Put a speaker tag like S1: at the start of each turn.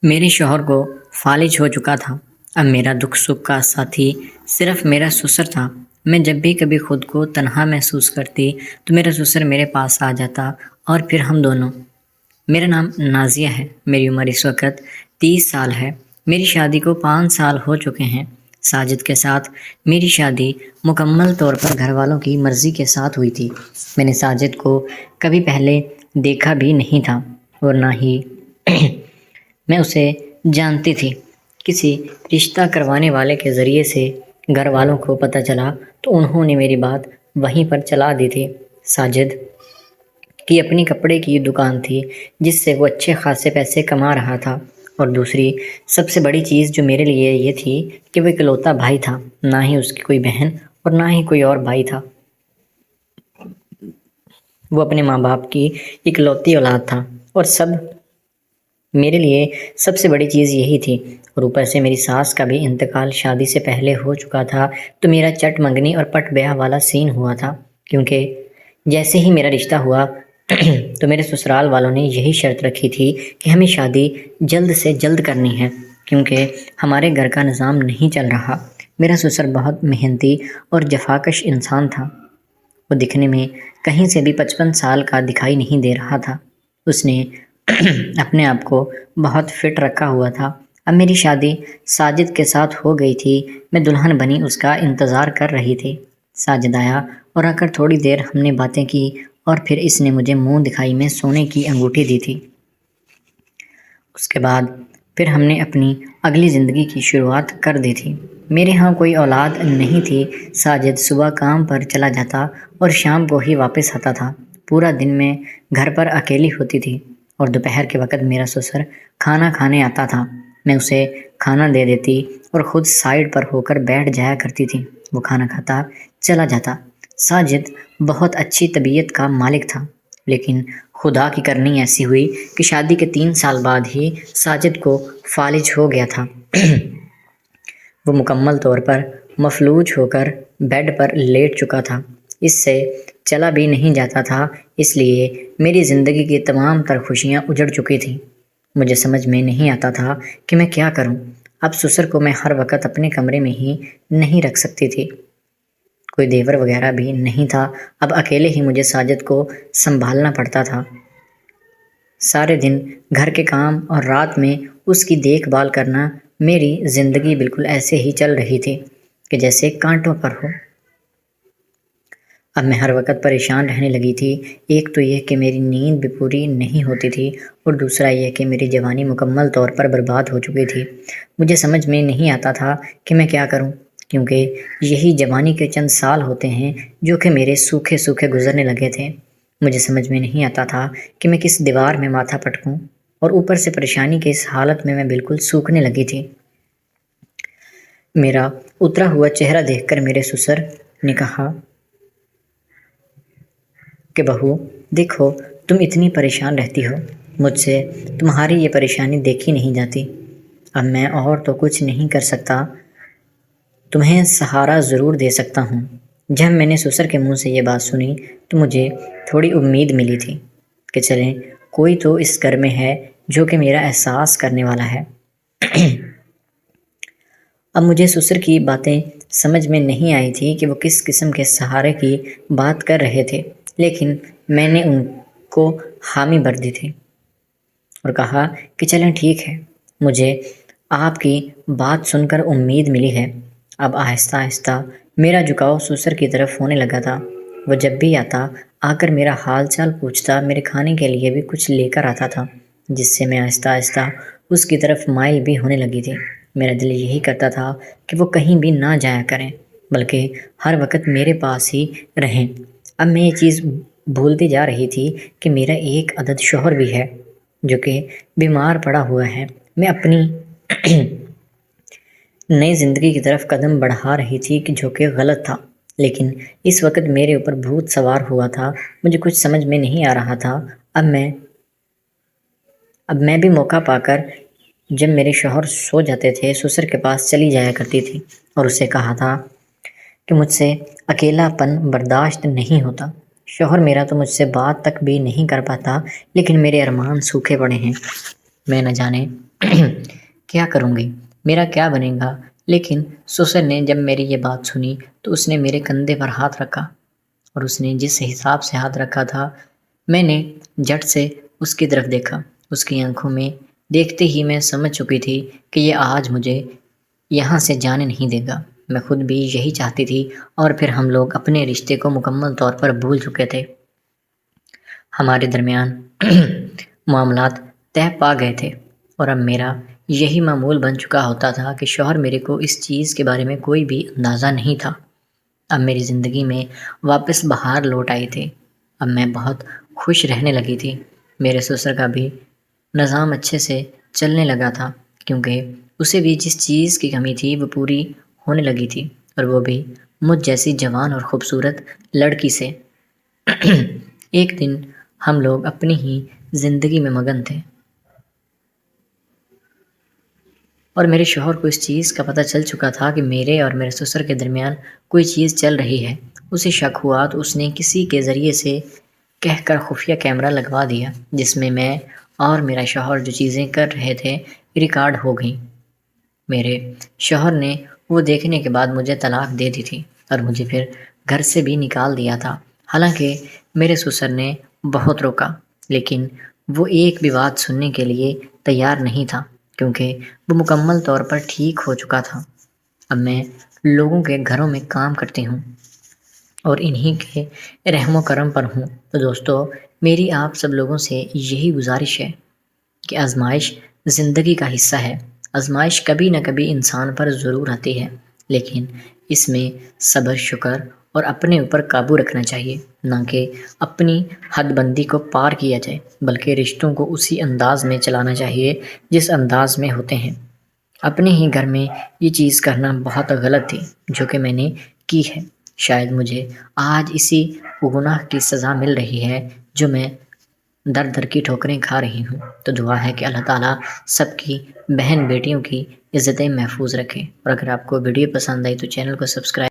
S1: میرے شوہر کو فالج ہو چکا تھا۔ اب میرا دکھ سکھ کا ساتھی صرف میرا سسر تھا۔ میں جب بھی کبھی خود کو تنہا محسوس کرتی تو میرا سسر میرے پاس آ جاتا اور پھر ہم دونوں۔ میرا نام نازیہ ہے۔ میری عمر اس وقت 30 سال ہے۔ میری شادی کو 5 سال ہو چکے ہیں۔ ساجد کے ساتھ میری شادی مکمل طور پر گھر والوں کی مرضی کے ساتھ ہوئی تھی۔ میں نے ساجد کو کبھی پہلے دیکھا بھی نہیں تھا اور نہ ہی میں اسے جانتی تھی۔ کسی رشتہ کروانے والے کے ذریعے سے گھر والوں کو پتہ چلا تو انہوں نے میری بات وہیں پر چلا دی تھی۔ ساجد کی اپنی کپڑے کی دکان تھی جس سے وہ اچھے خاصے پیسے کما رہا تھا، اور دوسری سب سے بڑی چیز جو میرے لیے یہ تھی کہ وہ اکلوتا بھائی تھا، نہ ہی اس کی کوئی بہن اور نہ ہی کوئی اور بھائی تھا۔ وہ اپنے ماں باپ کی اکلوتی اولاد تھا اور میرے لیے سب سے بڑی چیز یہی تھی۔ اور اوپر سے میری ساس کا بھی انتقال شادی سے پہلے ہو چکا تھا، تو میرا چٹ منگنی اور پٹ بیاہ والا سین ہوا تھا، کیونکہ جیسے ہی میرا رشتہ ہوا تو میرے سسرال والوں نے یہی شرط رکھی تھی کہ ہمیں شادی جلد سے جلد کرنی ہے، کیونکہ ہمارے گھر کا نظام نہیں چل رہا۔ میرا سسر بہت محنتی اور جفاکش انسان تھا۔ وہ دکھنے میں کہیں سے بھی 55 سال کا دکھائی نہیں دے رہا تھا۔ اس نے اپنے آپ کو بہت فٹ رکھا ہوا تھا۔ اب میری شادی ساجد کے ساتھ ہو گئی تھی۔ میں دلہن بنی اس کا انتظار کر رہی تھی۔ ساجد آیا اور آ کر تھوڑی دیر ہم نے باتیں کی اور پھر اس نے مجھے منہ دکھائی میں سونے کی انگوٹھی دی تھی۔ اس کے بعد پھر ہم نے اپنی اگلی زندگی کی شروعات کر دی تھی۔ میرے ہاں کوئی اولاد نہیں تھی۔ ساجد صبح کام پر چلا جاتا اور شام کو ہی واپس آتا تھا۔ پورا دن میں گھر پر اکیلی ہوتی تھی اور دوپہر کے وقت میرا سسر کھانا کھانے آتا تھا۔ میں اسے کھانا دے دیتی اور خود سائیڈ پر ہو کر بیٹھ جایا کرتی تھی۔ وہ کھانا کھاتا چلا جاتا۔ ساجد بہت اچھی طبیعت کا مالک تھا، لیکن خدا کی کرنی ایسی ہوئی کہ شادی کے 3 سال بعد ہی ساجد کو فالج ہو گیا تھا۔ وہ مکمل طور پر مفلوج ہو کر بیڈ پر لیٹ چکا تھا۔ اس سے چلا بھی نہیں جاتا تھا، اس لیے میری زندگی کی تمام تر خوشیاں اجڑ چکی تھیں۔ مجھے سمجھ میں نہیں آتا تھا کہ میں کیا کروں۔ اب سسر کو میں ہر وقت اپنے کمرے میں ہی نہیں رکھ سکتی تھی۔ کوئی دیور وغیرہ بھی نہیں تھا۔ اب اکیلے ہی مجھے ساجد کو سنبھالنا پڑتا تھا۔ سارے دن گھر کے کام اور رات میں اس کی دیکھ بھال کرنا۔ میری زندگی بالکل ایسے ہی چل رہی تھی کہ جیسے کانٹوں پر ہو۔ اب میں ہر وقت پریشان رہنے لگی تھی۔ ایک تو یہ کہ میری نیند بھی پوری نہیں ہوتی تھی، اور دوسرا یہ کہ میری جوانی مکمل طور پر برباد ہو چکی تھی۔ مجھے سمجھ میں نہیں آتا تھا کہ میں کیا کروں، کیونکہ یہی جوانی کے چند سال ہوتے ہیں جو کہ میرے سوکھے سوکھے گزرنے لگے تھے۔ مجھے سمجھ میں نہیں آتا تھا کہ میں کس دیوار میں ماتھا پٹکوں، اور اوپر سے پریشانی کی اس حالت میں بالکل سوکھنے لگی تھی۔ میرا اترا ہوا چہرہ دیکھ کر میرے سسر نے کہا کہ بہو دیکھو، تم اتنی پریشان رہتی ہو، مجھ سے تمہاری یہ پریشانی دیکھی نہیں جاتی۔ اب میں اور تو کچھ نہیں کر سکتا، تمہیں سہارا ضرور دے سکتا ہوں۔ جب میں نے سسر کے منہ سے یہ بات سنی تو مجھے تھوڑی امید ملی تھی کہ چلیں کوئی تو اس گھر میں ہے جو کہ میرا احساس کرنے والا ہے۔ اب مجھے سسر کی باتیں سمجھ میں نہیں آئی تھی کہ وہ کس قسم کے سہارے کی بات کر رہے تھے، لیکن میں نے ان کو حامی بھر دی تھی اور کہا کہ چلیں ٹھیک ہے، مجھے آپ کی بات سن کر امید ملی ہے۔ اب آہستہ آہستہ میرا جھکاؤ سسر کی طرف ہونے لگا تھا۔ وہ جب بھی آتا آ کر میرا حال چال پوچھتا، میرے کھانے کے لیے بھی کچھ لے کر آتا تھا، جس سے میں آہستہ آہستہ اس کی طرف مائل بھی ہونے لگی تھی۔ میرا دل یہی کرتا تھا کہ وہ کہیں بھی نہ جایا کریں، بلکہ ہر وقت میرے پاس ہی رہیں۔ اب میں یہ چیز بھولتی جا رہی تھی کہ میرا ایک عدد شوہر بھی ہے جو کہ بیمار پڑا ہوا ہے۔ میں اپنی نئی زندگی کی طرف قدم بڑھا رہی تھی جو کہ غلط تھا، لیکن اس وقت میرے اوپر بھوت سوار ہوا تھا۔ مجھے کچھ سمجھ میں نہیں آ رہا تھا۔ اب میں بھی موقع پا کر جب میرے شوہر سو جاتے تھے سسر کے پاس چلی جایا کرتی تھی اور اسے کہا تھا کہ مجھ سے اکیلا پن برداشت نہیں ہوتا۔ شوہر میرا تو مجھ سے بات تک بھی نہیں کر پاتا، لیکن میرے ارمان سوکھے پڑے ہیں۔ میں نہ جانے کیا کروں گی، میرا کیا بنے گا؟ لیکن سسر نے جب میری یہ بات سنی تو اس نے میرے کندھے پر ہاتھ رکھا، اور اس نے جس حساب سے ہاتھ رکھا تھا میں نے جھٹ سے اس کی طرف دیکھا۔ اس کی آنکھوں میں دیکھتے ہی میں سمجھ چکی تھی کہ یہ آج مجھے یہاں سے جانے نہیں دے گا۔ میں خود بھی یہی چاہتی تھی، اور پھر ہم لوگ اپنے رشتے کو مکمل طور پر بھول چکے تھے۔ ہمارے درمیان معاملات طے پا گئے تھے، اور اب میرا یہی معمول بن چکا ہوتا تھا کہ شوہر میرے کو اس چیز کے بارے میں کوئی بھی اندازہ نہیں تھا۔ اب میری زندگی میں واپس بہار لوٹ آئی تھی۔ اب میں بہت خوش رہنے لگی تھی۔ میرے سسر کا بھی نظام اچھے سے چلنے لگا تھا، کیونکہ اسے بھی جس چیز کی کمی تھی وہ پوری ہونے لگی تھی، اور وہ بھی مجھ جیسی جوان اور خوبصورت لڑکی سے۔ ایک دن ہم لوگ اپنی ہی زندگی میں مگن تھے، اور میرے شوہر کو اس چیز کا پتہ چل چکا تھا کہ میرے اور میرے سسر کے درمیان کوئی چیز چل رہی ہے۔ اسے شک ہوا تو اس نے کسی کے ذریعے سے کہہ کر خفیہ کیمرہ لگوا دیا، جس میں اور میرا شوہر جو چیزیں کر رہے تھے ریکارڈ ہو گئیں۔ میرے شوہر نے وہ دیکھنے کے بعد مجھے طلاق دے دی تھی، اور مجھے پھر گھر سے بھی نکال دیا تھا۔ حالانکہ میرے سسر نے بہت روکا، لیکن وہ ایک بھی بات سننے کے لیے تیار نہیں تھا، کیونکہ وہ مکمل طور پر ٹھیک ہو چکا تھا۔ اب میں لوگوں کے گھروں میں کام کرتی ہوں، اور انہی کے رحم و کرم پر ہوں۔ تو دوستو، میری آپ سب لوگوں سے یہی گزارش ہے کہ آزمائش زندگی کا حصہ ہے۔ آزمائش کبھی نہ کبھی انسان پر ضرور آتی ہے، لیکن اس میں صبر، شکر اور اپنے اوپر قابو رکھنا چاہیے، نہ کہ اپنی حد بندی کو پار کیا جائے، بلکہ رشتوں کو اسی انداز میں چلانا چاہیے جس انداز میں ہوتے ہیں۔ اپنے ہی گھر میں یہ چیز کرنا بہت غلط تھی جو کہ میں نے کی ہے۔ شاید مجھے آج اسی گناہ کی سزا مل رہی ہے جو میں در در کی ٹھوکریں کھا رہی ہوں۔ تو دعا ہے کہ اللہ تعالیٰ سب کی بہن بیٹیوں کی عزتیں محفوظ رکھے، اور اگر آپ کو ویڈیو پسند آئی تو چینل کو سبسکرائب